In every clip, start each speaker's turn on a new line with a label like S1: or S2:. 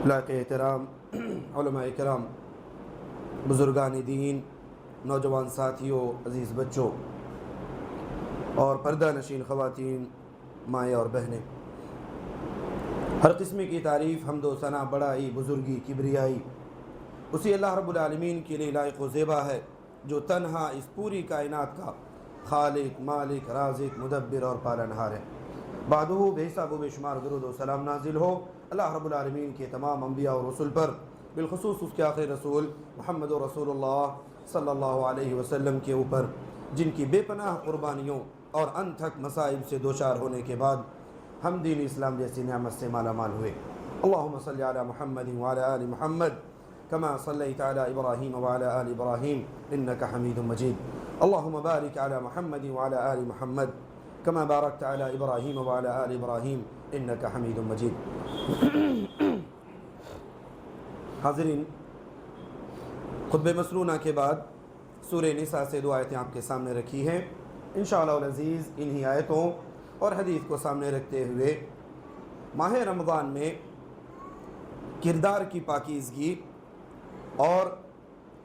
S1: لائق احترام علماء کرام، بزرگان دین، نوجوان ساتھیوں، عزیز بچوں اور پردہ نشین خواتین، مائیں اور بہنیں، ہر قسم کی تعریف، حمد و ثنا، بڑائی، بزرگی، کبریائی اسی اللہ رب العالمین کے لیے لائق و زیبا ہے جو تنہا اس پوری کائنات کا خالق، مالک، رازق، مدبر اور پالنہار ہے۔ بعدہ بے حساب و بے شمار درود و سلام نازل ہو اللہ رب العالمین کے تمام انبیاء اور رسول پر، بالخصوص اس کے آخری رسول محمد رسول اللہ صلی اللہ علیہ وسلم کے اوپر، جن کی بے پناہ قربانیوں اور انتھک مصائب سے دوچار ہونے کے بعد ہم دین اسلام جیسی نعمت سے مالا مال ہوئے۔ اللہم صلی علی محمد وعلی آل محمد كما صليت على إبراهيم وعلى آل إبراهيم إنك حميد مجيد. اللهم بارك على محمد وعلى آل محمد كما باركت على إبراهيم وعلى آل إبراهيم إنك حميد مجيد. حاضرین، خطبہ مسنونہ کے بعد سورہ نساء سے دو آیتیں آپ کے سامنے رکھی ہیں۔ انشاءاللہ العزیز انہی آیتوں اور حدیث کو سامنے رکھتے ہوئے ماہ رمضان میں کردار کی پاکیزگی اور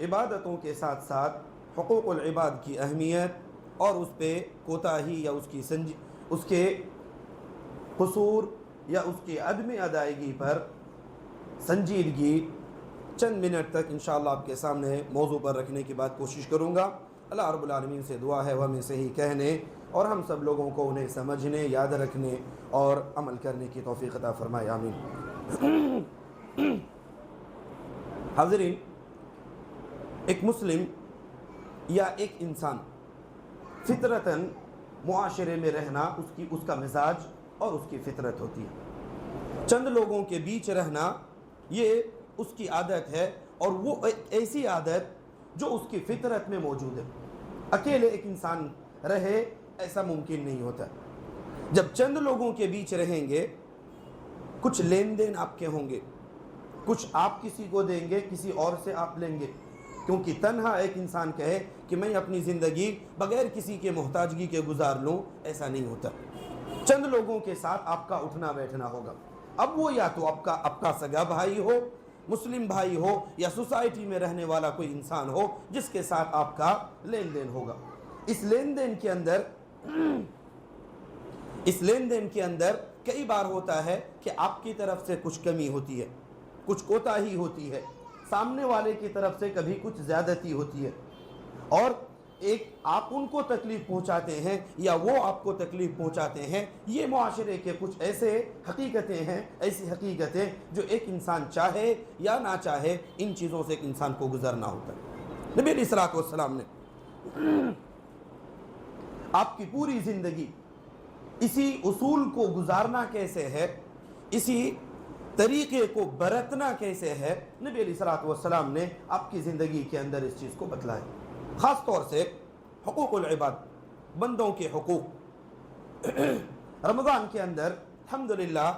S1: عبادتوں کے ساتھ ساتھ حقوق العباد کی اہمیت اور اس پہ کوتاہی یا اس کے قصور یا اس کی عدم ادائیگی پر سنجیدگی چند منٹ تک انشاءاللہ آپ کے سامنے موضوع پر رکھنے کی بات کوشش کروں گا۔ اللہ رب العالمین سے دعا ہے وہ ہمیں صحیح کہنے اور ہم سب لوگوں کو انہیں سمجھنے، یاد رکھنے اور عمل کرنے کی توفیق عطا فرمائے، آمین۔ حاضرین، ایک مسلم یا ایک انسان فطرتاً معاشرے میں رہنا اس کا مزاج اور اس کی فطرت ہوتی ہے۔ چند لوگوں کے بیچ رہنا یہ اس کی عادت ہے، اور وہ ایک ایسی عادت جو اس کی فطرت میں موجود ہے۔ اکیلے ایک انسان رہے ایسا ممکن نہیں ہوتا۔ جب چند لوگوں کے بیچ رہیں گے، کچھ لین دین آپ کے ہوں گے، کچھ آپ کسی کو دیں گے، کسی اور سے آپ لیں گے، کیونکہ تنہا ایک انسان کہے کہ میں اپنی زندگی بغیر کسی کے محتاجگی کے گزار لوں، ایسا نہیں ہوتا۔ چند لوگوں کے ساتھ آپ کا اٹھنا بیٹھنا ہوگا۔ اب وہ یا تو آپ کا سگا بھائی ہو، مسلم بھائی ہو، یا سوسائٹی میں رہنے والا کوئی انسان ہو جس کے ساتھ آپ کا لین دین ہوگا۔ اس لین دین کے اندر کئی بار ہوتا ہے کہ آپ کی طرف سے کچھ کمی ہوتی ہے، کچھ کوتاہی ہوتی ہے، سامنے والے کی طرف سے کبھی کچھ زیادتی ہوتی ہے، اور ایک آپ ان کو تکلیف پہنچاتے ہیں یا وہ آپ کو تکلیف پہنچاتے ہیں۔ یہ معاشرے کے کچھ ایسے حقیقتیں ہیں، ایسی حقیقتیں جو ایک انسان چاہے یا نہ چاہے ان چیزوں سے ایک انسان کو گزرنا ہوتا ہے۔ نبی علیہ الصلوۃ والسلام نے آپ کی پوری زندگی اسی اصول کو گزارنا کیسے ہے، اسی طریقے کو برتنا کیسے ہے، نبی علیہ الصلوۃ والسلام نے آپ کی زندگی کے اندر اس چیز کو بتلایا۔ خاص طور سے حقوق العباد، بندوں کے حقوق۔ رمضان کے اندر الحمدللہ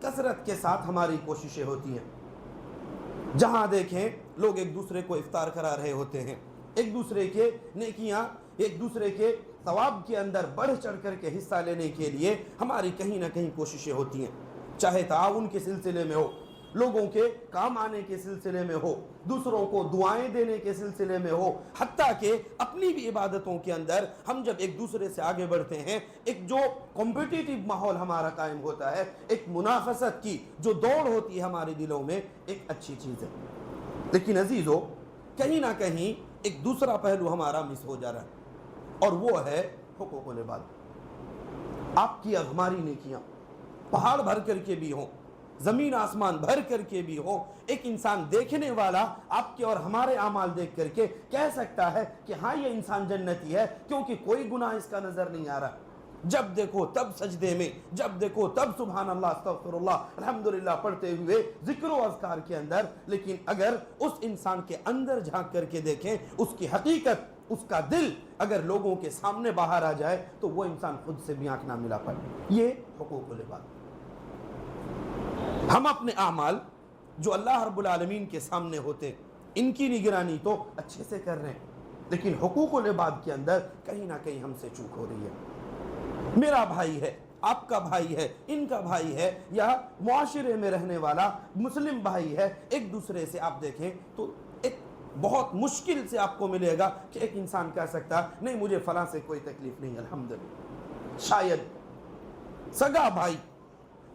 S1: کثرت کے ساتھ ہماری کوششیں ہوتی ہیں۔ جہاں دیکھیں لوگ ایک دوسرے کو افطار کرا رہے ہوتے ہیں، ایک دوسرے کے نیکیاں، ایک دوسرے کے ثواب کے اندر بڑھ چڑھ کر کے حصہ لینے کے لیے ہماری کہیں نہ کہیں کوششیں ہوتی ہیں، چاہے تعاون کے سلسلے میں ہو، لوگوں کے کام آنے کے سلسلے میں ہو، دوسروں کو دعائیں دینے کے سلسلے میں ہو، حتیٰ کہ اپنی بھی عبادتوں کے اندر ہم جب ایک دوسرے سے آگے بڑھتے ہیں، ایک جو کمپیٹیٹیو ماحول ہمارا قائم ہوتا ہے، ایک منافست کی جو دوڑ ہوتی ہے ہمارے دلوں میں، ایک اچھی چیز ہے۔ لیکن عزیزو، کہیں نہ کہیں ایک دوسرا پہلو ہمارا مس ہو جا رہا ہے، اور وہ ہے حقوق العباد۔ آپ کی ہماری نیکیاں پہاڑ بھر کر کے بھی ہوں، زمین آسمان بھر کر کے بھی ہو، ایک انسان دیکھنے والا آپ کے اور ہمارے اعمال دیکھ کر کے کہہ سکتا ہے کہ ہاں یہ انسان جنتی ہے، کیونکہ کوئی گناہ اس کا نظر نہیں آ رہا۔ جب دیکھو تب سجدے میں، جب دیکھو تب سبحان اللہ، استغفر اللہ، الحمدللہ پڑھتے ہوئے ذکر و اذکار کے اندر۔ لیکن اگر اس انسان کے اندر جھانک کر کے دیکھیں، اس کی حقیقت، اس کا دل اگر لوگوں کے سامنے باہر آ جائے تو وہ انسان خود سے بھی آنکھ نہ ملا پائے۔ یہ حقوق العباد۔ ہم اپنے اعمال جو اللہ رب العالمین کے سامنے ہوتے، ان کی نگرانی تو اچھے سے کر رہے ہیں، لیکن حقوق العباد کے اندر کہیں نہ کہیں ہم سے چوک ہو رہی ہے۔ میرا بھائی ہے، آپ کا بھائی ہے، ان کا بھائی ہے، یا معاشرے میں رہنے والا مسلم بھائی ہے، ایک دوسرے سے آپ دیکھیں تو ایک بہت مشکل سے آپ کو ملے گا کہ ایک انسان کہہ سکتا نہیں مجھے فلاں سے کوئی تکلیف نہیں الحمدللہ۔ شاید سگا بھائی،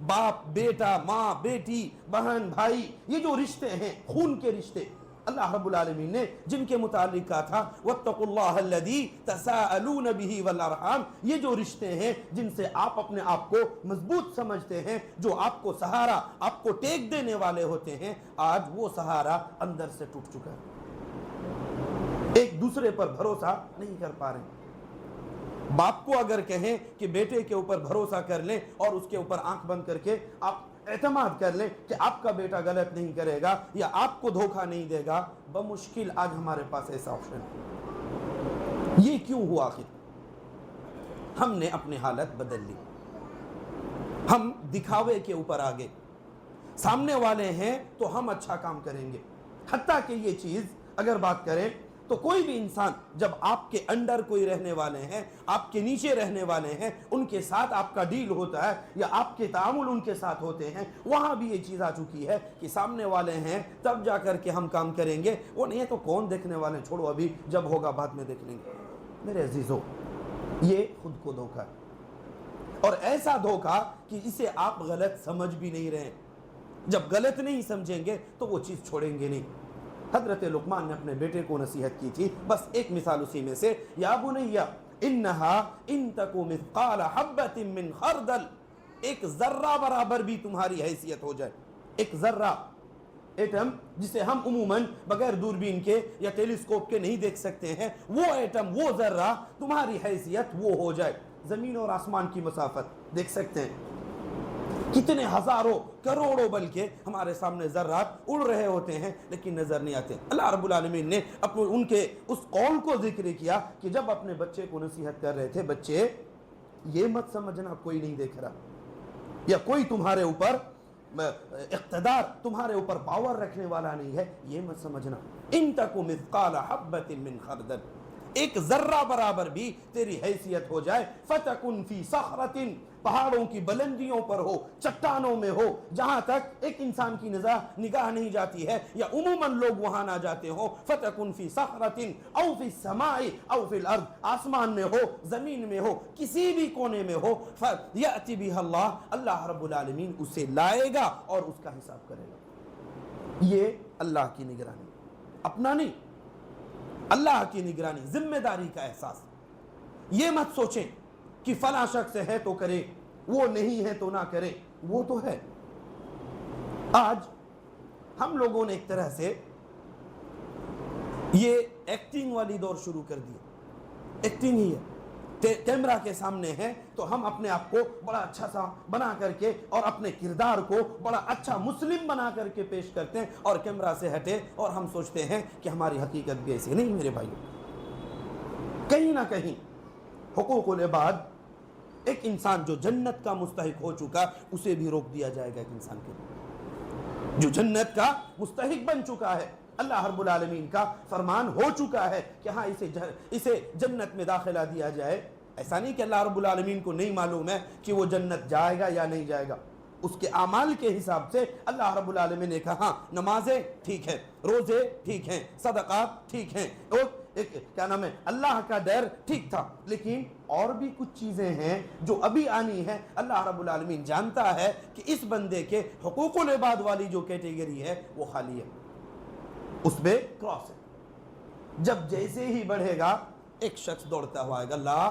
S1: باپ بیٹا، ماں بیٹی، بہن بھائی، یہ جو رشتے ہیں خون کے رشتے، اللہ رب العالمین نے جن کے متعلق کہا تھا وَاتَّقُوا اللَّهَ الَّذِي تَسَاءَلُونَ بِهِ وَالْأَرْحَامَ، یہ جو رشتے ہیں جن سے آپ اپنے آپ کو مضبوط سمجھتے ہیں، جو آپ کو سہارا، آپ کو ٹیک دینے والے ہوتے ہیں، آج وہ سہارا اندر سے ٹوٹ چکا ہے، ایک دوسرے پر بھروسہ نہیں کر پا رہے۔ باپ کو اگر کہیں کہ بیٹے کے اوپر بھروسہ کر لیں اور اس کے اوپر آنکھ بند کر کے آپ اعتماد کر لیں کہ آپ کا بیٹا غلط نہیں کرے گا یا آپ کو دھوکہ نہیں دے گا، بمشکل آج ہمارے پاس ایسا آپشن ہے۔ یہ کیوں ہوا؟ آخر ہم نے اپنی حالت بدل لی، ہم دکھاوے کے اوپر آگے، سامنے والے ہیں تو ہم اچھا کام کریں گے، حتیٰ کہ یہ چیز اگر بات کریں تو کوئی بھی انسان جب آپ کے انڈر کوئی رہنے والے ہیں، آپ کے نیچے رہنے والے ہیں، ان کے ساتھ آپ کا ڈیل ہوتا ہے یا آپ کے تعامل ان کے ساتھ ہوتے ہیں، وہاں بھی یہ چیز آ چکی ہے کہ سامنے والے ہیں تب جا کر کے ہم کام کریں گے، وہ نہیں ہے تو کون دیکھنے والے، چھوڑو ابھی جب ہوگا بعد میں دیکھ لیں گے۔ میرے عزیزو، یہ خود کو دھوکہ ہے، اور ایسا دھوکہ کہ اسے آپ غلط سمجھ بھی نہیں رہے، جب غلط نہیں سمجھیں گے تو وہ چیز چھوڑیں گے نہیں۔ حضرت لقمان نے اپنے بیٹے کو نصیحت کی تھی، بس ایک مثال اسی میں سے، یا بنی انہا ان تکو مثقال حبۃ من خردل، ایک ذرہ برابر بھی تمہاری حیثیت ہو جائے، ایک ذرہ، ایٹم جسے ہم عموماً بغیر دوربین کے یا ٹیلیسکوپ کے نہیں دیکھ سکتے ہیں، وہ ایٹم، وہ ذرہ تمہاری حیثیت وہ ہو جائے، زمین اور آسمان کی مسافت دیکھ سکتے ہیں، کتنے ہزاروں کروڑوں بلکہ ہمارے سامنے ذرات اڑ رہے ہوتے ہیں لیکن نظر نہیں آتے۔ اللہ رب العالمین نے ان کے اس قول کو ذکر کیا کہ جب اپنے بچے کو نصیحت کر رہے تھے، بچے یہ مت سمجھنا کوئی نہیں دیکھ رہا یا کوئی تمہارے اوپر اقتدار، تمہارے اوپر پاور رکھنے والا نہیں ہے، یہ مت سمجھنا، ان تکو مثقال حبۃ من خردل، ایک ذرہ برابر بھی تیری حیثیت ہو جائے، فتکن فی صخرۃ، پہاڑوں کی بلندیوں پر ہو، چٹانوں میں ہو، جہاں تک ایک انسان کی نگاہ نہیں جاتی ہے یا عموماً لوگ وہاں نہ جاتے ہوں، فتکن فی صخرۃ او فی السماء او فی الارض، آسمان میں ہو، زمین میں ہو، کسی بھی کونے میں ہو، فیأتی بہا اللہ، اللہ رب العالمین اسے لائے گا اور اس کا حساب کرے گا۔ یہ اللہ کی نگرانی، اپنا نہیں، اللہ کی نگرانی، ذمہ داری کا احساس۔ یہ مت سوچیں کہ فلاں شخص ہے تو کرے، وہ نہیں ہے تو نہ کرے، وہ تو ہے۔ آج ہم لوگوں نے ایک طرح سے یہ ایکٹنگ والی دور شروع کر دی، ایکٹنگ ہی ہے، کیمرہ کے سامنے ہے تو ہم اپنے آپ کو بڑا اچھا سا بنا کر کے اور اپنے کردار کو بڑا اچھا مسلم بنا کر کے پیش کرتے ہیں، اور کیمرہ سے ہٹے اور ہم سوچتے ہیں کہ ہماری حقیقت بھی ایسی نہیں۔ میرے بھائیو، کہیں نہ کہیں حقوق العباد، ایک انسان جو جنت کا مستحق ہو چکا اسے بھی روک دیا جائے گا، ایک انسان کے جو جنت کا مستحق بن چکا ہے، اللہ رب العالمین کا فرمان ہو چکا ہے کہ ہاں اسے جنت میں داخلہ دیا جائے۔ ایسا نہیں کہ اللہ رب العالمین کو نہیں معلوم ہے کہ وہ جنت جائے گا یا نہیں جائے گا، اس کے اعمال کے حساب سے اللہ رب العالمین نے کہا ہاں نمازیں ٹھیک ہیں، روزے ٹھیک ہیں، صدقات ٹھیک ہیں، اور کیا نام ہے، اللہ کا ڈر ٹھیک تھا، لیکن اور بھی کچھ چیزیں ہیں جو ابھی آنی ہے۔ اللہ رب العالمین جانتا ہے کہ اس بندے کے حقوق العباد والی جو کیٹیگری ہے وہ خالی ہے، اس پہ کراس ہے۔ جب جیسے ہی بڑھے گا ایک شخص دوڑتا ہوا آئے گا، اللہ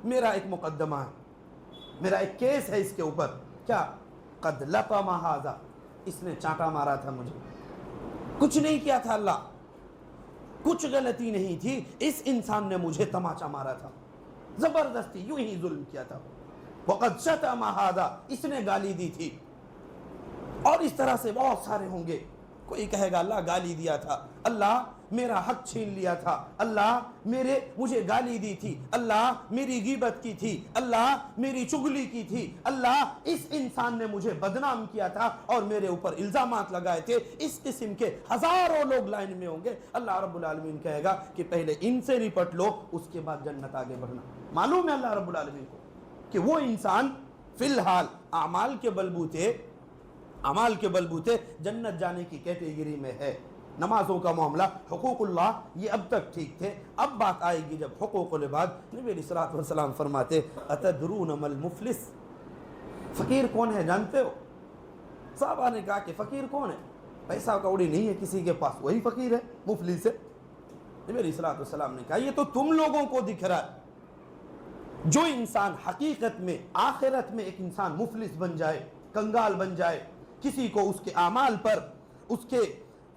S1: میرا ایک مقدمہ ہے، میرا ایک کیس ہے اس کے اوپر، کیا قد لطم ھذا، اس نے چانٹا مارا تھا مجھے، کچھ نہیں کیا تھا اللہ، کچھ غلطی نہیں تھی، اس انسان نے مجھے تماچا مارا تھا، زبردستی یوں ہی ظلم کیا تھا، وقد شتم ھذا، اس نے گالی دی تھی، اور اس طرح سے بہت سارے ہوں گے۔ کوئی کہے گا اللہ گالی دیا تھا، اللہ میرا حق چھین لیا تھا، اللہ مجھے گالی دی تھی، اللہ میری غیبت کی تھی، اللہ میری چغلی کی تھی، اللہ اس انسان نے مجھے بدنام کیا تھا اور میرے اوپر الزامات لگائے تھے۔ اس قسم کے ہزاروں لوگ لائن میں ہوں گے۔ اللہ رب العالمین کہے گا کہ پہلے ان سے نپٹ لو، اس کے بعد جنت آگے بڑھنا۔ معلوم ہے اللہ رب العالمین کو کہ وہ انسان فی الحال اعمال کے بلبوتے جنت جانے کی کیٹیگری میں ہے. نمازوں کا معاملہ، حقوق اللہ، یہ اب تک ٹھیک تھے. اب بات آئے گی جب حقوق العباد. نبی علیہ الصلوۃ والسلام فرماتے اتدرون ما المفلس، فقیر کون ہے جانتے ہو؟ صحابہ نے کہا کہ فقیر کون ہے؟ پیسہ کوڑی نہیں ہے کسی کے پاس، وہی فقیر ہے، مفلس ہے. نبی علیہ الصلوۃ والسلام نے کہا یہ تو تم لوگوں کو دکھ رہا ہے. جو انسان حقیقت میں آخرت میں ایک انسان مفلس بن جائے، کنگال بن جائے، کسی کو اس کے اعمال پر اس کے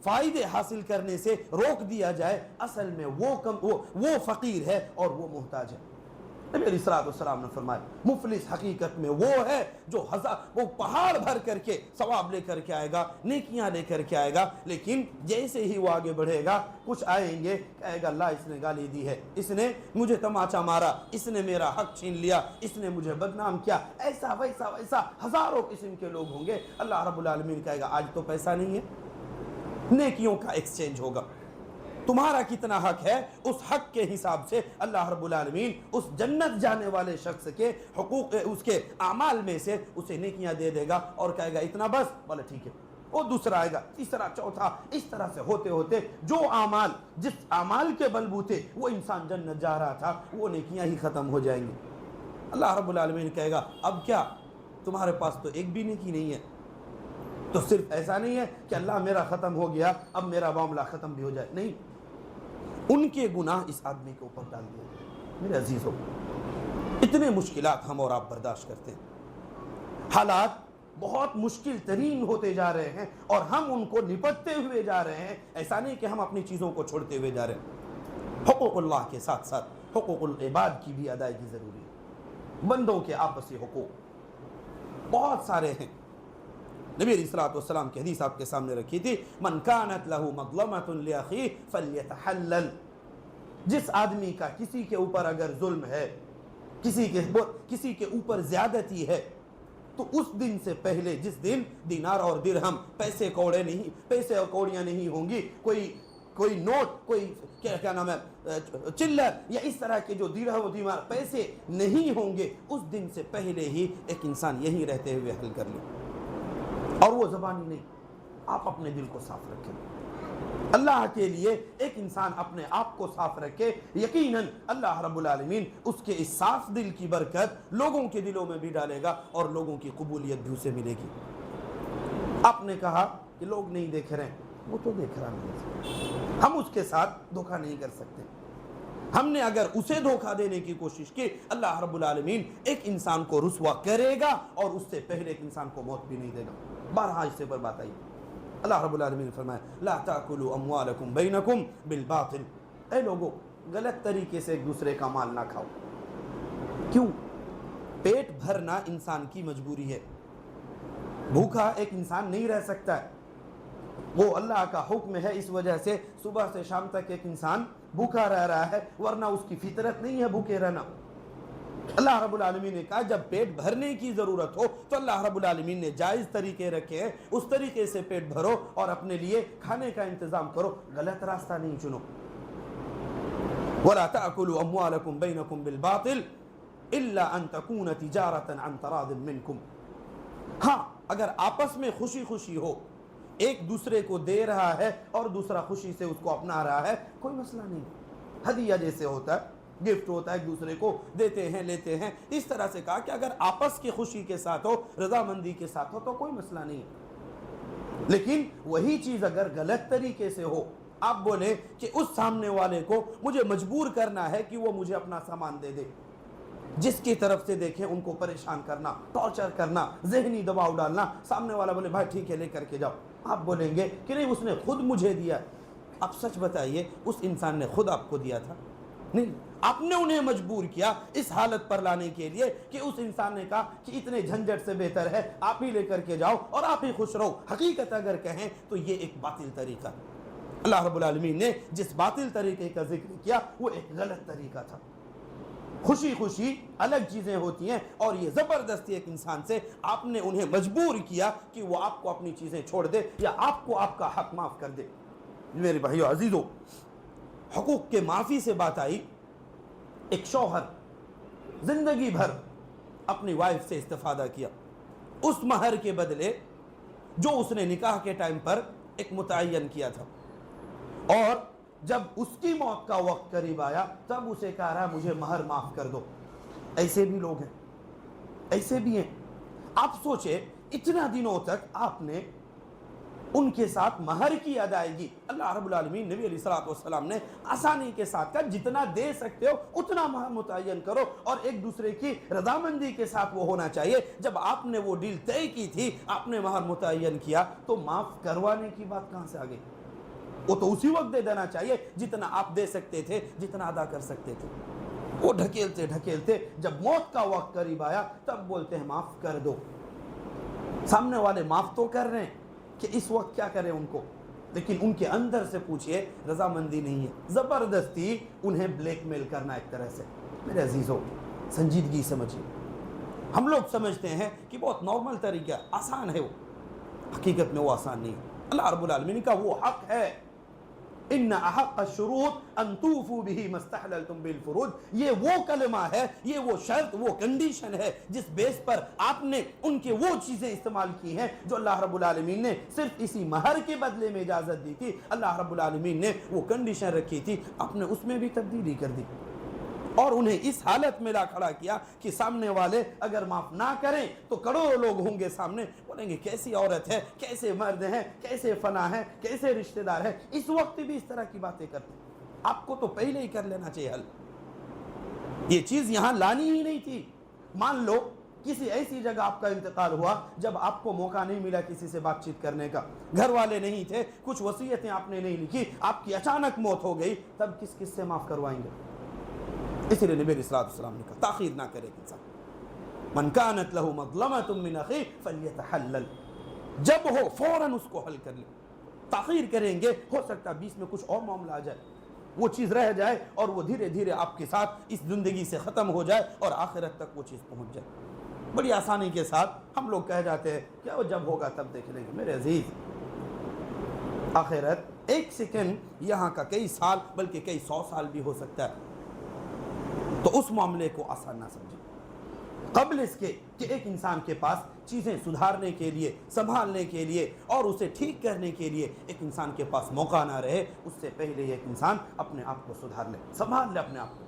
S1: فائدے حاصل کرنے سے روک دیا جائے، اصل میں وہ فقیر ہے اور وہ محتاج ہے. نبی علیہ الصلوۃ والسلام نے فرمایا مفلس حقیقت میں وہ ہے جو وہ پہاڑ بھر کر کے ثواب لے کر کے آئے گا، نیکیاں لے کر کے آئے گا، لیکن جیسے ہی وہ آگے بڑھے گا کچھ آئیں گے، کہے گا اللہ اس نے گالی دی ہے، اس نے مجھے تماچا مارا، اس نے میرا حق چھین لیا، اس نے مجھے بدنام کیا، ایسا ویسا ویسا ہزاروں قسم کے لوگ ہوں گے. اللہ رب العالمین کہے گا آج تو پیسہ نہیں ہے، نیکیوں کا ایکسچینج ہوگا. تمہارا کتنا حق ہے اس حق کے حساب سے اللہ رب العالمین اس جنت جانے والے شخص کے حقوق، اس کے اعمال میں سے اسے نیکیاں دے دے گا اور کہے گا اتنا بس. بولے ٹھیک ہے. وہ دوسرا آئے گا، تیسرا، چوتھا، اس طرح سے ہوتے ہوتے جو اعمال، جس اعمال کے بلبوتے وہ انسان جنت جا رہا تھا، وہ نیکیاں ہی ختم ہو جائیں گی. اللہ رب العالمین کہے گا اب کیا تمہارے پاس تو ایک بھی نیکی نہیں ہے؟ تو صرف ایسا نہیں ہے کہ اللہ میرا ختم ہو گیا اب میرا معاملہ ختم بھی ہو جائے، نہیں، ان کے گناہ اس آدمی کے اوپر ڈال دیے. میرے عزیزوں، اتنے مشکلات ہم اور آپ برداشت کرتے ہیں، حالات بہت مشکل ترین ہوتے جا رہے ہیں اور ہم ان کو نپٹتے ہوئے جا رہے ہیں. ایسا نہیں کہ ہم اپنی چیزوں کو چھوڑتے ہوئے جا رہے ہیں. حقوق اللہ کے ساتھ ساتھ حقوق العباد کی بھی ادائیگی ضروری ہے. بندوں کے آپسی حقوق بہت سارے ہیں. نبی علیہ الصلوۃ والسلام کی حدیث آپ کے سامنے رکھی تھی، من کانت لہ مظلمۃ لاخیہ فلیتحلل. جس آدمی کا کسی کے اوپر اگر ظلم ہے، کسی کے اوپر زیادتی ہے، تو اس دن سے پہلے، جس دن دینار اور درہم، پیسے اور کوڑیاں نہیں ہوں گی، کوئی نوٹ، کوئی کیا نام ہے، چلر یا اس طرح کے جو درہم و دینار پیسے نہیں ہوں گے، اس دن سے پہلے ہی ایک انسان یہیں رہتے ہوئے حل کر لے. اور وہ زبانی نہیں، آپ اپنے دل کو صاف رکھیں. اللہ کے لیے ایک انسان اپنے آپ کو صاف رکھے، یقیناً اللہ رب العالمین اس کے اس صاف دل کی برکت لوگوں کے دلوں میں بھی ڈالے گا اور لوگوں کی قبولیت بھی اسے ملے گی. آپ نے کہا کہ لوگ نہیں دیکھ رہے ہیں، وہ تو دیکھ رہا نہیں، ہم اس کے ساتھ دھوکہ نہیں کر سکتے. ہم نے اگر اسے دھوکہ دینے کی کوشش کی، اللہ رب العالمین ایک انسان کو رسوا کرے گا اور اس سے پہلے ایک انسان کو موت بھی نہیں دے گا. بارہا اس سے پر بات آئی. اللہ رب العالمین نے فرمایا لا تاکلوا اموالکم بینکم بالباطل. اے لوگو، غلط طریقے سے ایک دوسرے کا مال نہ کھاؤ. کیوں؟ پیٹ بھرنا انسان کی مجبوری ہے. بھوکا ایک انسان نہیں رہ سکتا ہے، وہ اللہ کا حکم ہے. اس وجہ سے صبح سے شام تک ایک انسان بھوکا رہ رہا ہے، ورنہ اس کی فطرت نہیں ہے بھوکے رہنا. اللہ رب العالمین نے کہا جب پیٹ بھرنے کی ضرورت ہو تو اللہ رب العالمین نے جائز طریقے رکھے ہیں، اس طریقے سے پیٹ بھرو اور اپنے لیے کھانے کا انتظام کرو، غلط راستہ نہیں چنو. وَلَا تَأْكُلُوا أَمْوَالَكُمْ بَيْنَكُمْ بِالْبَاطِلِ إِلَّا أَن تَكُونَ تِجَارَةً عَن تَرَاضٍ مِّنْكُمْ. ہاں، اگر آپس میں خوشی خوشی ہو، ایک دوسرے کو دے رہا ہے اور دوسرا خوشی سے اس کو اپنا رہا ہے، کوئی مسئلہ نہیں. ہدیہ جیسے ہوتا ہے، گفٹ ہوتا ہے، ایک دوسرے کو دیتے ہیں لیتے ہیں، اس طرح سے کہا کہ اگر آپس کی خوشی کے ساتھ ہو، رضامندی کے ساتھ ہو تو کوئی مسئلہ نہیں. لیکن وہی چیز اگر غلط طریقے سے ہو، آپ بولیں کہ اس سامنے والے کو مجھے مجبور کرنا ہے کہ وہ مجھے اپنا سامان دے دے، جس کی طرف سے دیکھیں ان کو پریشان کرنا، ٹارچر کرنا، ذہنی دباؤ ڈالنا، سامنے والا بولے بھائی ٹھیک ہے لے کر کے جاؤ، آپ بولیں گے کہ نہیں اس نے خود مجھے دیا. اب سچ بتائیے اس انسان نے خود آپ کو دیا تھا؟ نہیں، آپ نے انہیں مجبور کیا اس حالت پر لانے کے لیے کہ اس انسان نے کہا کہ اتنے جھنجٹ سے بہتر ہے آپ ہی لے کر کے جاؤ اور آپ ہی خوش رہو. حقیقت اگر کہیں تو یہ ایک باطل طریقہ. اللہ رب العالمین نے جس باطل طریقے کا ذکر کیا وہ ایک غلط طریقہ تھا. خوشی خوشی الگ چیزیں ہوتی ہیں اور یہ زبردستی ایک انسان سے آپ نے انہیں مجبور کیا کہ وہ آپ کو اپنی چیزیں چھوڑ دے یا آپ کو آپ کا حق معاف کر دے. میرے بھائیو عزیزو، حقوق کے معافی سے بات آئی. ایک شوہر زندگی بھر اپنی وائف سے استفادہ کیا اس مہر کے بدلے جو اس نے نکاح کے ٹائم پر ایک متعین کیا تھا، اور جب اس کی موت کا وقت قریب آیا تب اسے کہا رہا مجھے مہر معاف کر دو۔ ایسے بھی لوگ ہیں، ایسے بھی ہیں۔ آپ سوچے اتنا دنوں تک آپ نے ان کے ساتھ مہر کی ادائیگی، اللہ رب العالمین نبی علیہ الصلوۃ والسلام نے آسانی کے ساتھ کہا جتنا دے سکتے ہو اتنا مہر متعین کرو، اور ایک دوسرے کی رضامندی کے ساتھ وہ ہونا چاہیے۔ جب آپ نے وہ ڈیل طے کی تھی، آپ نے مہر متعین کیا، تو معاف کروانے کی بات کہاں سے آ گئی؟ وہ تو اسی وقت دے دینا چاہیے جتنا آپ دے سکتے تھے، جتنا ادا کر سکتے تھے۔ وہ ڈھکیلتے ڈھکیلتے جب موت کا وقت قریب آیا تب بولتے ہیں معاف کر دو۔ سامنے والے معاف تو کر رہے ہیں کہ اس وقت کیا کریں ان کو، لیکن ان کے اندر سے پوچھئے رضامندی نہیں ہے، زبردستی انہیں بلیک میل کرنا ایک طرح سے۔ میرے عزیزوں سنجیدگی سمجھیں، ہم لوگ سمجھتے ہیں کہ بہت نارمل طریقہ، آسان ہے، وہ حقیقت میں وہ آسان نہیں ہے۔ اللہ رب العالمین کا وہ حق ہے، ان احق الشروط ان توفوا به ما استحللتم بالفروج، یہ وہ کلمہ ہے، یہ وہ شرط، وہ کنڈیشن ہے جس بیس پر آپ نے ان کے وہ چیزیں استعمال کی ہیں جو اللہ رب العالمین نے صرف اسی مہر کے بدلے میں اجازت دی تھی۔ اللہ رب العالمین نے وہ کنڈیشن رکھی تھی، آپ نے اس میں بھی تبدیلی کر دی اور انہیں اس حالت میں لا کھڑا کیا کہ سامنے والے اگر معاف نہ کریں تو کروڑوں لوگ ہوں گے سامنے، بولیں گے کیسی عورت ہے، کیسے مرد ہیں، کیسے فنا ہیں، کیسے رشتہ دار ہیں، اس وقت بھی اس طرح کی باتیں کرتے ہیں۔ آپ کو تو پہلے ہی کر لینا چاہیے حل، یہ چیز یہاں لانی ہی نہیں تھی۔ مان لو کسی ایسی جگہ آپ کا انتقال ہوا جب آپ کو موقع نہیں ملا کسی سے بات چیت کرنے کا، گھر والے نہیں تھے، کچھ وصیتیں آپ نے نہیں لکھی، آپ کی اچانک موت ہو گئی، تب کس کس سے معاف کروائیں گے؟ اس لیے نبی علیہ الصلوۃ والسلام نے کہا تاخیر نہ کرے انسان، من كانت له مظلمة من اخيه فليتحلل، جب ہو فوراً اس کو حل کر لے۔ تاخیر کریں گے ہو سکتا ہے بیچ میں کچھ اور معاملہ آ جائے، وہ چیز رہ جائے اور وہ دھیرے دھیرے آپ کے ساتھ اس زندگی سے ختم ہو جائے اور آخرت تک وہ چیز پہنچ جائے۔ بڑی آسانی کے ساتھ ہم لوگ کہہ جاتے ہیں کہ وہ جب ہوگا تب دیکھ لیں گے۔ میرے عزیز آخرت ایک سیکنڈ یہاں کا کئی سال بلکہ کئی 100 سال بھی ہو سکتا ہے، تو اس معاملے کو آسان نہ سمجھیں۔ قبل اس کے کہ ایک انسان کے پاس چیزیں سدھارنے کے لیے، سنبھالنے کے لیے اور اسے ٹھیک کرنے کے لیے ایک انسان کے پاس موقع نہ رہے، اس سے پہلے ایک انسان اپنے آپ کو سدھار لے، سنبھال لے اپنے آپ کو۔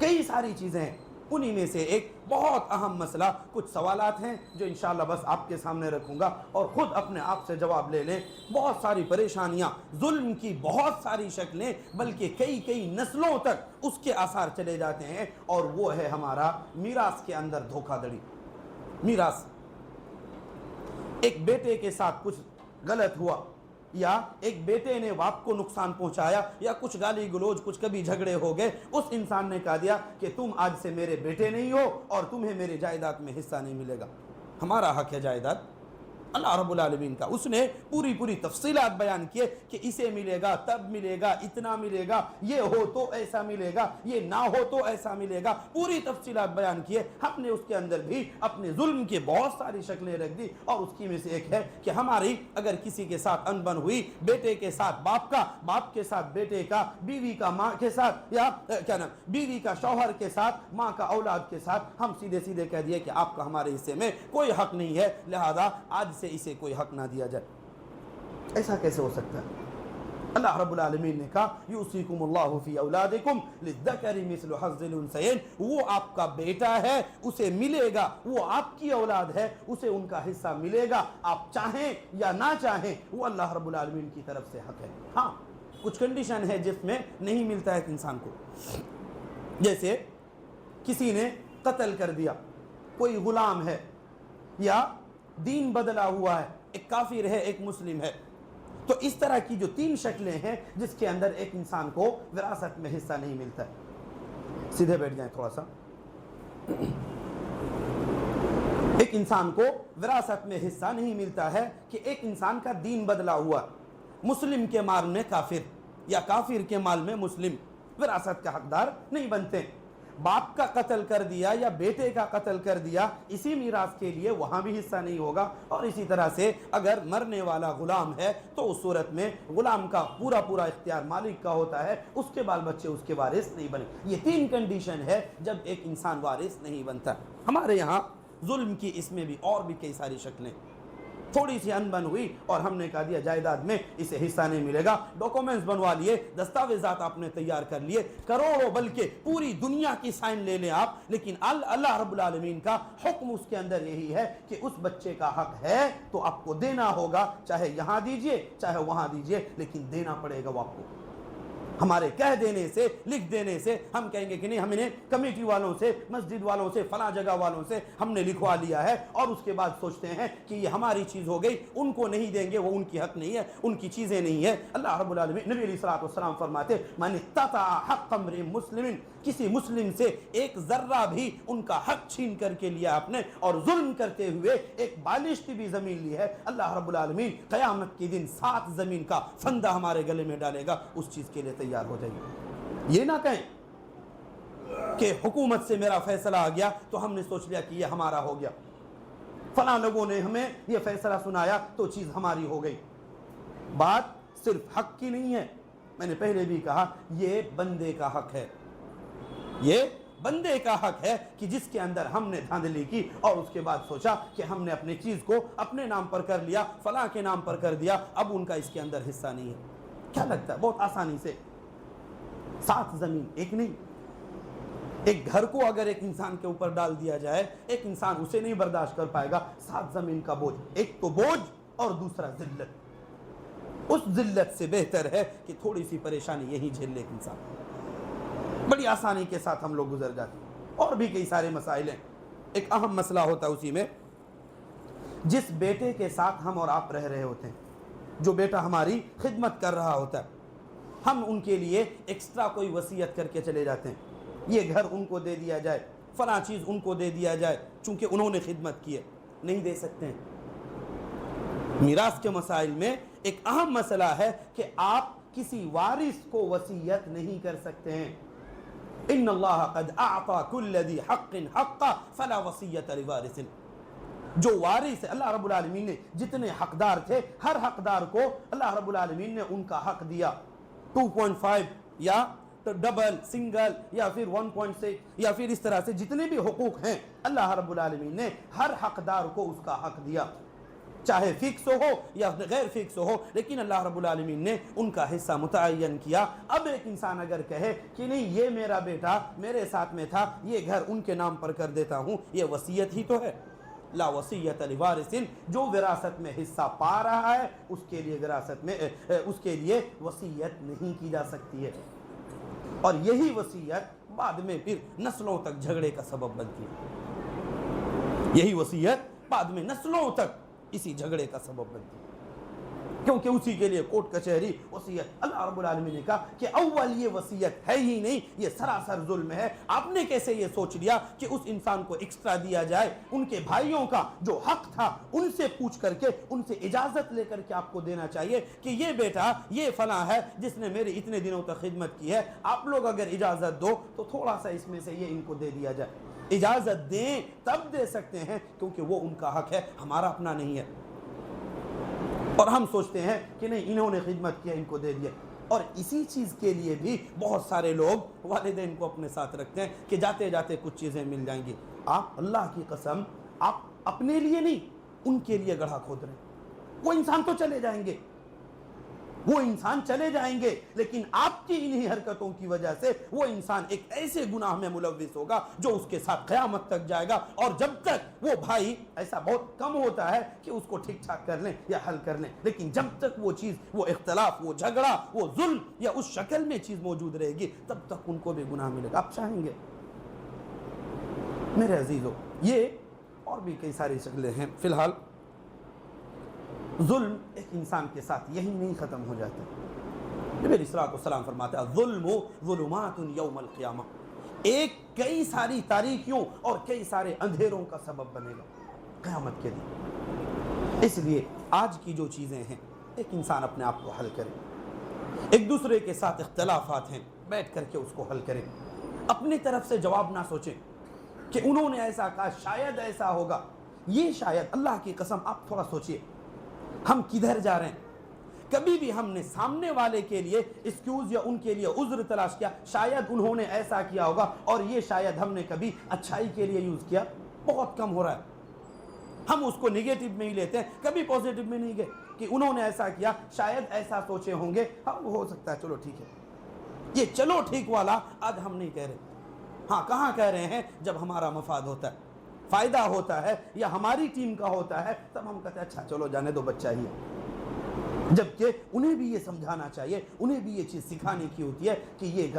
S1: کئی ساری چیزیں ہیں، انہی میں سے ایک بہت اہم مسئلہ، کچھ سوالات ہیں جو انشاءاللہ بس آپ کے سامنے رکھوں گا اور خود اپنے آپ سے جواب لے لیں۔ بہت ساری پریشانیاں، ظلم کی بہت ساری شکلیں، بلکہ کئی نسلوں تک اس کے آثار چلے جاتے ہیں، اور وہ ہے ہمارا میراث کے اندر دھوکہ دڑی۔ میراث، ایک بیٹے کے ساتھ کچھ غلط ہوا، یا ایک بیٹے نے باپ کو نقصان پہنچایا، یا کچھ گالی گلوچ، کچھ کبھی جھگڑے ہو گئے، اس انسان نے کہا دیا کہ تم آج سے میرے بیٹے نہیں ہو اور تمہیں میرے جائیداد میں حصہ نہیں ملے گا۔ ہمارا حق ہے جائیداد اللہ رب العالمین کا، اس نے پوری تفصیلات بیان کیے کہ اسے ملے گا، تب ملے گا، اتنا ملے گا، یہ ہو تو ایسا ملے گا، یہ نہ ہو تو ایسا ملے گا، پوری تفصیلات بیان کیے۔ ہم نے اس کے اندر بھی اپنے ظلم کی بہت ساری شکلیں رکھ دی، اور اس کی میں سے ایک ہے کہ ہماری اگر کسی کے ساتھ انبن ہوئی، بیٹے کے ساتھ باپ کا، باپ کے ساتھ بیٹے کا، بیوی کا ماں کے ساتھ، یا کیا نام، بیوی کا شوہر کے ساتھ، ماں کا اولاد کے ساتھ، ہم سیدھے کہہ دیے کہ آپ کا ہمارے حصے میں کوئی حق نہیں ہے، لہذا آج سے اسے کوئی حق نہ دیا جائے۔ ایسا کیسے ہو سکتا ہے؟ اللہ رب العالمین نے کہا یوصیکم اللہ فی اولادکم للذکر مثل حظ الانثیین، وہ آپ کا بیٹا ہے، اسے ملے گا، وہ آپ کی اولاد ہے، اسے ان کا حصہ ملے گا، آپ چاہیں یا نہ چاہیں، وہ اللہ رب العالمین کی طرف سے حق ہے۔ ہاں کچھ کنڈیشن ہے جس میں نہیں ملتا ہے ایک انسان کو، جیسے کسی نے قتل کر دیا، کوئی غلام ہے، یا دین بدلا ہوا ہے، ایک کافر ہے ایک مسلم ہے، تو اس طرح کی جو 3 شکلیں ہیں جس کے اندر ایک انسان کو وراثت میں حصہ نہیں ملتا ہے۔ سیدھے بیٹھ جائیں تھوڑا سا۔ ایک انسان کو وراثت میں حصہ نہیں ملتا ہے کہ ایک انسان کا دین بدلا ہوا، مسلم کے مال میں کافر یا کافر کے مال میں مسلم وراثت کا حقدار نہیں بنتے۔ باپ کا قتل کر دیا یا بیٹے کا قتل کر دیا، اسی میراث کے لیے وہاں بھی حصہ نہیں ہوگا۔ اور اسی طرح سے اگر مرنے والا غلام ہے تو اس صورت میں غلام کا پورا پورا اختیار مالک کا ہوتا ہے، اس کے بال بچے اس کے وارث نہیں بنے۔ یہ 3 کنڈیشن ہے جب ایک انسان وارث نہیں بنتا۔ ہمارے یہاں ظلم کی اس میں بھی اور بھی کئی ساری شکلیں، تھوڑی سی انبن ہوئی اور ہم نے کہا دیا جائیداد میں اسے حصہ نہیں ملے گا، ڈاکومنٹس بنوا لیے، دستاویزات آپ نے تیار کر لیے، کروڑوں بلکہ پوری دنیا کی سائن لے لیں آپ، لیکن اللہ رب العالمین کا حکم اس کے اندر یہی ہے کہ اس بچے کا حق ہے تو آپ کو دینا ہوگا، چاہے یہاں دیجئے چاہے وہاں دیجئے، لیکن دینا پڑے گا وہ آپ کو۔ ہمارے کہہ دینے سے، لکھ دینے سے ہم کہیں گے کہ نہیں، ہم نے کمیٹی والوں سے، مسجد والوں سے، فلاں جگہ والوں سے ہم نے لکھوا لیا ہے، اور اس کے بعد سوچتے ہیں کہ یہ ہماری چیز ہو گئی، ان کو نہیں دیں گے، وہ ان کی حق نہیں ہے، ان کی چیزیں نہیں ہے۔ اللہ رب العالمین، نبی علیہ الصلوۃ والسلام فرماتے من استطاع حق امرئ مسلم، کسی مسلم سے ایک ذرہ بھی ان کا حق چھین کر کے لیا آپ نے، اور ظلم کرتے ہوئے ایک بالشت بھی زمین لی ہے، اللہ رب العالمین قیامت کے دن 7 زمین کا فندہ ہمارے گلے میں ڈالے گا، اس چیز کے لیے تیار ہو جائیے۔ یہ نہ کہیں کہ حکومت سے میرا فیصلہ آ گیا تو ہم نے سوچ لیا کہ یہ ہمارا ہو گیا، فلاں لوگوں نے ہمیں یہ فیصلہ سنایا تو چیز ہماری ہو گئی۔ بات صرف حق کی نہیں ہے، میں نے پہلے بھی کہا یہ بندے کا حق ہے، یہ بندے کا حق ہے کہ جس کے اندر ہم نے دھاندلی کی اور اس کے بعد سوچا کہ ہم نے اپنی چیز کو اپنے نام پر کر لیا، فلاں کے نام پر کر دیا، اب ان کا اس کے اندر حصہ نہیں ہے۔ کیا لگتا ہے بہت آسانی سے 7 زمین، ایک نہیں، ایک گھر کو اگر ایک انسان کے اوپر ڈال دیا جائے، ایک انسان اسے نہیں برداشت کر پائے گا۔ 7 زمین کا بوجھ، ایک تو بوجھ اور دوسرا ذلت۔ اس ذلت سے بہتر ہے کہ تھوڑی سی پریشانی یہی جھیل لے انسان، بڑی آسانی کے ساتھ ہم لوگ گزر جاتے ہیں۔ اور بھی کئی سارے مسائل ہیں، ایک اہم مسئلہ ہوتا ہے اسی میں، جس بیٹے کے ساتھ ہم اور آپ رہ رہے ہوتے ہیں، جو بیٹا ہماری خدمت کر رہا ہوتا ہے، ہم ان کے لیے ایکسٹرا کوئی وصیت کر کے چلے جاتے ہیں، یہ گھر ان کو دے دیا جائے، فلاں چیز ان کو دے دیا جائے، چونکہ انہوں نے خدمت کی ہے، نہیں دے سکتے ہیں۔ میراث کے مسائل میں ایک اہم مسئلہ ہے کہ آپ کسی وارث کو وصیت نہیں کر سکتے ہیں۔ ان اللہ قد اعطى كل ذي حق حقا فلا وصیت لوارث۔ جو وارث ہے، اللہ رب العالمین نے جتنے حقدار تھے، ہر حقدار کو اللہ رب العالمین نے ان کا حق دیا، 2.5 یا ڈبل، سنگل، یا پھر 1.6، یا پھر اس طرح سے جتنے بھی حقوق ہیں اللہ رب العالمین نے ہر حقدار کو اس کا حق دیا، چاہے فکس ہو یا غیر فکس ہو، لیکن اللہ رب العالمین نے ان کا حصہ متعین کیا۔ اب ایک انسان اگر کہے کہ نہیں یہ میرا بیٹا میرے ساتھ میں تھا، یہ گھر ان کے نام پر کر دیتا ہوں، یہ وصیت ہی تو ہے۔ لا وصیت لوارث، جو وراثت میں حصہ پا رہا ہے اس کے لیے وراثت میں اس کے لیے وصیت نہیں کی جا سکتی ہے، اور یہی وصیت بعد میں پھر نسلوں تک جھگڑے کا سبب بنتی ہے، یہی وصیت بعد میں نسلوں تک اسی جھگڑے کا سبب بنتی ہے، کیونکہ اسی کے لیے کوٹ کچہری وصیت۔ اللہ رب العالمین نے کہا کہ اول یہ وصیت ہے ہی نہیں، یہ سراسر ظلم ہے۔ آپ نے کیسے یہ سوچ لیا کہ اس انسان کو ایکسٹرا دیا جائے؟ ان کے بھائیوں کا جو حق تھا ان سے پوچھ کر کے، ان سے اجازت لے کر کے آپ کو دینا چاہیے کہ یہ بیٹا یہ فلاں ہے جس نے میری اتنے دنوں تک خدمت کی ہے، آپ لوگ اگر اجازت دو تو تھوڑا سا اس میں سے یہ ان کو دے دیا جائے۔ اجازت دیں تب دے سکتے ہیں، کیونکہ وہ ان کا حق ہے، ہمارا اپنا نہیں ہے۔ اور ہم سوچتے ہیں کہ نہیں انہوں نے خدمت کیا، ان کو دے دیا۔ اور اسی چیز کے لیے بھی بہت سارے لوگ والدین کو اپنے ساتھ رکھتے ہیں کہ جاتے جاتے کچھ چیزیں مل جائیں گی۔ آپ اللہ کی قسم، آپ اپنے لیے نہیں ان کے لیے گڑھا کھود رہے ہیں۔ وہ انسان تو چلے جائیں گے، وہ انسان چلے جائیں گے، لیکن آپ کی انہی حرکتوں کی وجہ سے وہ انسان ایک ایسے گناہ میں ملوث ہوگا جو اس کے ساتھ قیامت تک جائے گا۔ اور جب تک وہ بھائی، ایسا بہت کم ہوتا ہے کہ اس کو ٹھیک ٹھاک کر لیں یا حل کر لیں، لیکن جب تک وہ چیز، وہ اختلاف، وہ جھگڑا، وہ ظلم یا اس شکل میں چیز موجود رہے گی، تب تک ان کو بھی گناہ ملے گا۔ آپ چاہیں گے میرے عزیزو، یہ اور بھی کئی ساری شکلیں ہیں۔ فی الحال ظلم ایک انسان کے ساتھ یہی نہیں ختم ہو جاتا۔ نبی علیہ الصلوۃ والسلام فرماتا ہے ظلم ظلمات یوم القیامہ، ایک کئی ساری تاریکیوں اور کئی سارے اندھیروں کا سبب بنے گا قیامت کے دن۔ اس لیے آج کی جو چیزیں ہیں ایک انسان اپنے آپ کو حل کرے، ایک دوسرے کے ساتھ اختلافات ہیں بیٹھ کر کے اس کو حل کریں۔ اپنی طرف سے جواب نہ سوچیں کہ انہوں نے ایسا کہا، شاید ایسا ہوگا. یہ شاید، اللہ کی قسم آپ تھوڑا سوچئے ہم کدھر جا رہے ہیں. کبھی بھی ہم نے سامنے والے کے لیے ایکسکیوز یا ان کے لیے عذر تلاش کیا، شاید انہوں نے ایسا کیا ہوگا، اور یہ شاید ہم نے کبھی اچھائی کے لیے یوز کیا؟ بہت کم ہو رہا ہے. ہم اس کو نیگیٹو میں ہی لیتے ہیں، کبھی پوزیٹو میں نہیں گئے کہ انہوں نے ایسا کیا، شاید ایسا سوچے ہوں گے، ہاں ہو سکتا ہے، چلو ٹھیک ہے. یہ چلو ٹھیک والا آج ہم نہیں کہہ رہے. ہاں کہاں کہہ رہے ہیں؟ جب ہمارا مفاد ہوتا ہے، فائدہ ہوتا ہے، یا ہماری ٹیم کا ہوتا ہے، تب ہم کہتے ہیں اچھا چلو جانے دو، بچہ ہی ہے. جبکہ انہیں بھی یہ سمجھانا چاہیے، انہیں بھی یہ چیز سکھانے کی ہوتی ہے کہ یہ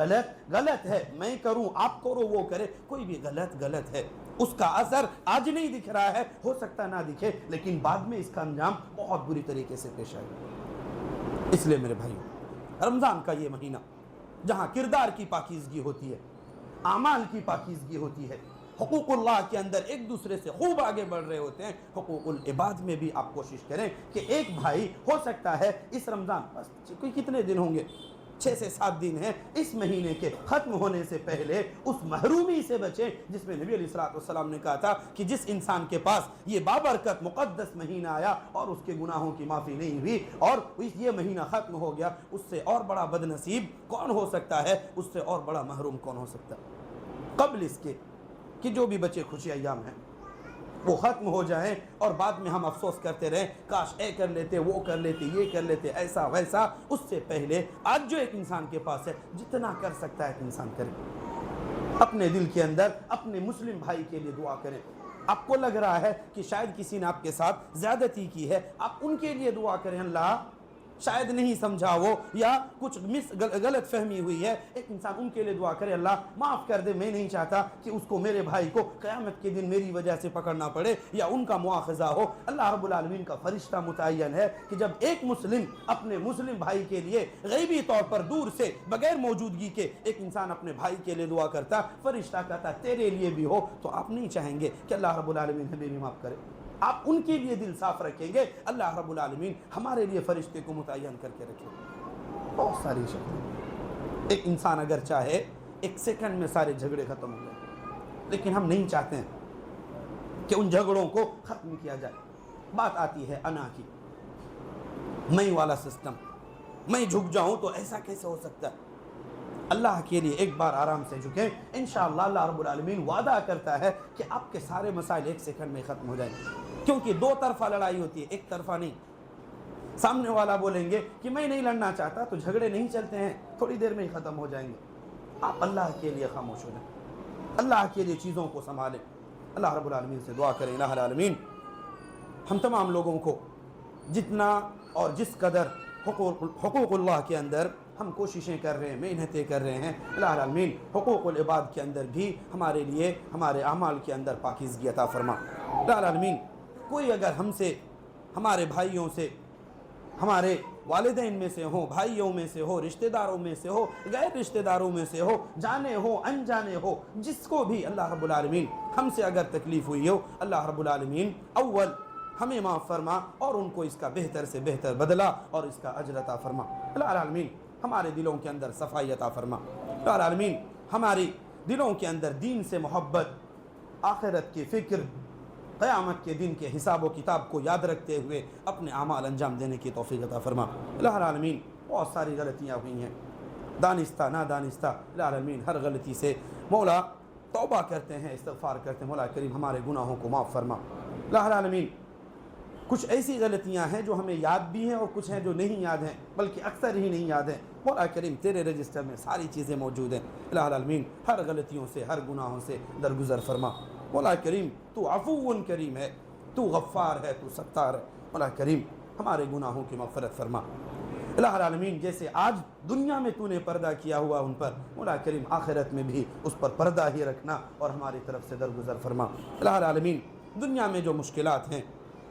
S1: غلط ہے، میں کروں، آپ کرو، وہ کرے، کوئی بھی غلط ہے. اس کا اثر آج نہیں دکھ رہا ہے، ہو سکتا نہ دکھے، لیکن بعد میں اس کا انجام بہت بری طریقے سے پیش آئے. اس لیے میرے بھائیو، رمضان کا یہ مہینہ جہاں کردار کی پاکیزگی ہوتی ہے، اعمال کی پاکیزگی ہوتی ہے، حقوق اللہ کے اندر ایک دوسرے سے خوب آگے بڑھ رہے ہوتے ہیں، حقوق العباد میں بھی آپ کوشش کریں کہ ایک بھائی ہو سکتا ہے اس رمضان بس کوئی کتنے دن ہوں گے، 6 سے 7 دن ہیں، اس مہینے کے ختم ہونے سے پہلے اس محرومی سے بچیں جس میں نبی علیہ الصلوۃ والسلام نے کہا تھا کہ جس انسان کے پاس یہ بابرکت مقدس مہینہ آیا اور اس کے گناہوں کی معافی نہیں ہوئی اور یہ مہینہ ختم ہو گیا، اس سے اور بڑا بد نصیب کون ہو سکتا ہے، اس سے اور بڑا محروم کون ہو سکتا ہے. قبل اس کے کہ جو بھی بچے خوشی ایام ہیں وہ ختم ہو جائیں اور بعد میں ہم افسوس کرتے رہیں کاش اے کر لیتے، وہ کر لیتے، یہ کر لیتے، ایسا ویسا. اس سے پہلے آج جو ایک انسان کے پاس ہے، جتنا کر سکتا ہے ایک انسان کرے. اپنے دل کے اندر اپنے مسلم بھائی کے لیے دعا کریں. آپ کو لگ رہا ہے کہ شاید کسی نے آپ کے ساتھ زیادتی کی ہے، آپ ان کے لیے دعا کریں، اللہ شاید نہیں سمجھا وہ، یا کچھ غلط فہمی ہوئی ہے، ایک انسان ان کے لیے دعا کرے، اللہ معاف کر دے، میں نہیں چاہتا کہ اس کو، میرے بھائی کو قیامت کے دن میری وجہ سے پکڑنا پڑے یا ان کا مواخذہ ہو. اللہ رب العالمین کا فرشتہ متعین ہے کہ جب ایک مسلم اپنے مسلم بھائی کے لیے غیبی طور پر دور سے بغیر موجودگی کے ایک انسان اپنے بھائی کے لیے دعا کرتا، فرشتہ کہتا تیرے لیے بھی ہو، تو آپ نہیں چاہیں گے کہ اللہ رب العالمین ہمیں بھی معاف کرے؟ آپ ان کے لیے دل صاف رکھیں گے، اللہ رب العالمین ہمارے لیے فرشتے کو متعین کر کے رکھے. بہت ساری شکلیں. ایک انسان اگر چاہے 1 سیکنڈ میں سارے جھگڑے ختم ہو جائیں، لیکن ہم نہیں چاہتے ہیں کہ ان جھگڑوں کو ختم کیا جائے. بات آتی ہے انا کی، میں والا سسٹم، میں جھک جاؤں تو ایسا کیسے ہو سکتا ہے؟ اللہ کے لیے ایک بار آرام سے جھکیں، انشاءاللہ اللہ رب العالمین وعدہ کرتا ہے کہ آپ کے سارے مسائل 1 سیکنڈ میں ختم ہو جائیں گے. کیونکہ 2 طرفہ لڑائی ہوتی ہے، ایک طرفہ نہیں. سامنے والا بولیں گے کہ میں نہیں لڑنا چاہتا، تو جھگڑے نہیں چلتے ہیں، تھوڑی دیر میں ہی ختم ہو جائیں گے. آپ اللہ کے لیے خاموش ہو جائیں، اللہ کے لیے چیزوں کو سنبھالیں. اللہ رب العالمین سے دعا کریں، الہ العالمین ہم تمام لوگوں کو جتنا اور جس قدر حقوق اللہ کے اندر ہم کوششیں کر رہے ہیں، محنتیں کر رہے ہیں، الہ العالمین حقوق العباد کے اندر بھی ہمارے لیے، ہمارے اعمال کے اندر پاکیزگی عطا فرما. الہ العالمین کوئی اگر ہم سے، ہمارے بھائیوں سے، ہمارے والدین میں سے ہو، بھائیوں میں سے ہو، رشتہ داروں میں سے ہو، غیر رشتہ داروں میں سے ہو، جانے ہو انجانے ہو، جس کو بھی اللہ رب العالمین ہم سے اگر تکلیف ہوئی ہو، اللہ رب العالمین اول ہمیں معاف فرما اور ان کو اس کا بہتر سے بہتر بدلہ اور اس کا اجر عطا فرما. الہ العالمین ہمارے دلوں کے اندر صفائی عطا فرما. الہ العالمین ہمارے دلوں کے اندر دین سے محبت، آخرت کی فکر، قیامت کے دن کے حساب و کتاب کو یاد رکھتے ہوئے اپنے اعمال انجام دینے کی توفیق عطا فرما. الہ العالمین بہت ساری غلطیاں ہوئی ہیں، دانستہ نادانستہ، الہ العالمین ہر غلطی سے مولا توبہ کرتے ہیں، استغفار کرتے ہیں، مولا کریم ہمارے گناہوں کو معاف فرما. الہ العالمین کچھ ایسی غلطیاں ہیں جو ہمیں یاد بھی ہیں اور کچھ ہیں جو نہیں یاد ہیں، بلکہ اکثر ہی نہیں یاد ہیں. مولا کریم تیرے رجسٹر میں ساری چیزیں موجود ہیں. الہ العالمین ہر غلطیوں سے، ہر گناہوں سے درگزر فرما. مولا کریم تو عفو کریم ہے، تو غفار ہے، تو ستار ہے. مولا کریم ہمارے گناہوں کی مغفرت فرما. الہ العالمین جیسے آج دنیا میں تو نے پردہ کیا ہوا ان پر، مولا کریم آخرت میں بھی اس پر پردہ ہی رکھنا اور ہماری طرف سے درگزر فرما. الہ العالمین دنیا میں جو مشکلات ہیں،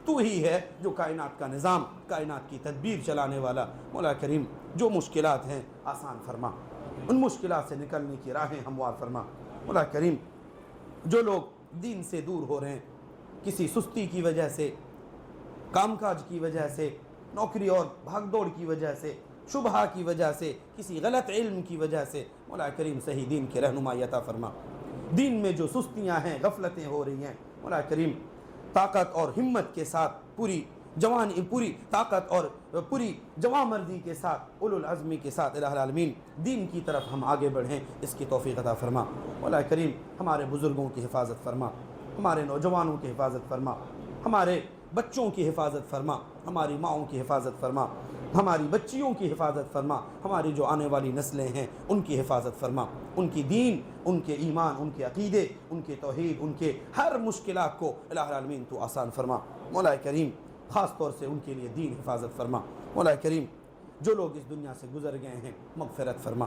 S1: تو ہی ہے جو کائنات کا نظام، کائنات کی تدبیر چلانے والا. مولا کریم جو مشکلات ہیں آسان فرما، ان مشکلات سے نکلنے کی راہیں ہموار فرما. مولا کریم جو لوگ دین سے دور ہو رہے ہیں، کسی سستی کی وجہ سے، کام کاج کی وجہ سے، نوکری اور بھاگ دوڑ کی وجہ سے، شبہ کی وجہ سے، کسی غلط علم کی وجہ سے مولا کریم صحیح دین کی رہنمائی عطا فرما۔ دین میں جو سستیاں ہیں، غفلتیں ہو رہی ہیں، مولا کریم طاقت اور ہمت کے ساتھ، پوری طاقت اور پوری جواں مردی کے ساتھ، اولو العزمی کے ساتھ الہ العالمین دین کی طرف ہم آگے بڑھیں، اس کی توفیق عطا فرما۔ مولا کریم ہمارے بزرگوں کی حفاظت فرما، ہمارے نوجوانوں کی حفاظت فرما، ہمارے بچوں کی حفاظت فرما، ہماری ماؤں کی حفاظت فرما، ہماری بچیوں کی حفاظت فرما، ہماری جو آنے والی نسلیں ہیں ان کی حفاظت فرما، ان کی دین، ان کے ایمان، ان کے عقیدے، ان کے توحید، ان کے ہر مشکلات کو الہ العالمین تو آسان فرما۔ مولا کریم خاص طور سے ان کے لیے دین حفاظت فرما۔ مولا کریم جو لوگ اس دنیا سے گزر گئے ہیں مغفرت فرما،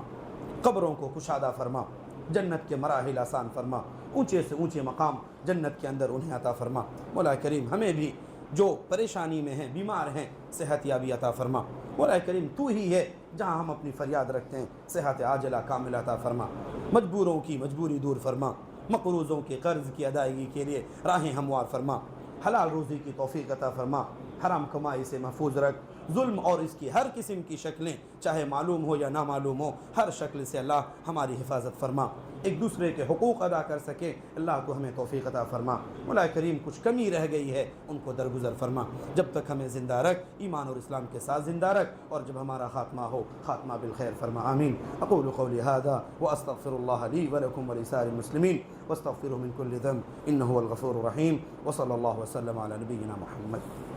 S1: قبروں کو کشادہ فرما، جنت کے مراحل آسان فرما، اونچے سے اونچے مقام جنت کے اندر انہیں عطا فرما۔ مولا کریم ہمیں بھی جو پریشانی میں ہیں، بیمار ہیں، صحت یابی عطا فرما۔ مولا کریم تو ہی ہے جہاں ہم اپنی فریاد رکھتے ہیں، صحت عاجلہ کاملہ عطا فرما۔ مجبوروں کی مجبوری دور فرما، مقروضوں کے قرض کی ادائیگی کے لیے راہیں ہموار فرما، حلال روزی کی توفیق عطا فرما، حرام کمائی سے محفوظ رکھ، ظلم اور اس کی ہر قسم کی شکلیں چاہے معلوم ہو یا نامعلوم ہو، ہر شکل سے اللہ ہماری حفاظت فرما، ایک دوسرے کے حقوق ادا کر سکے اللہ کو ہمیں توفیق عطا فرما۔ مولا کریم کچھ کمی رہ گئی ہے ان کو درگزر فرما، جب تک ہمیں زندہ رکھ، ایمان اور اسلام کے ساتھ زندہ رکھ، اور جب ہمارا خاتمہ ہو خاتمہ بالخیر فرما۔ آمین۔ اقول قولی هذا واستغفر الله لي ولكم ولسائر المسلمين واستغفروه من كل ذنب انه هو الغفور الرحيم، وصلى الله وسلم على نبينا محمد۔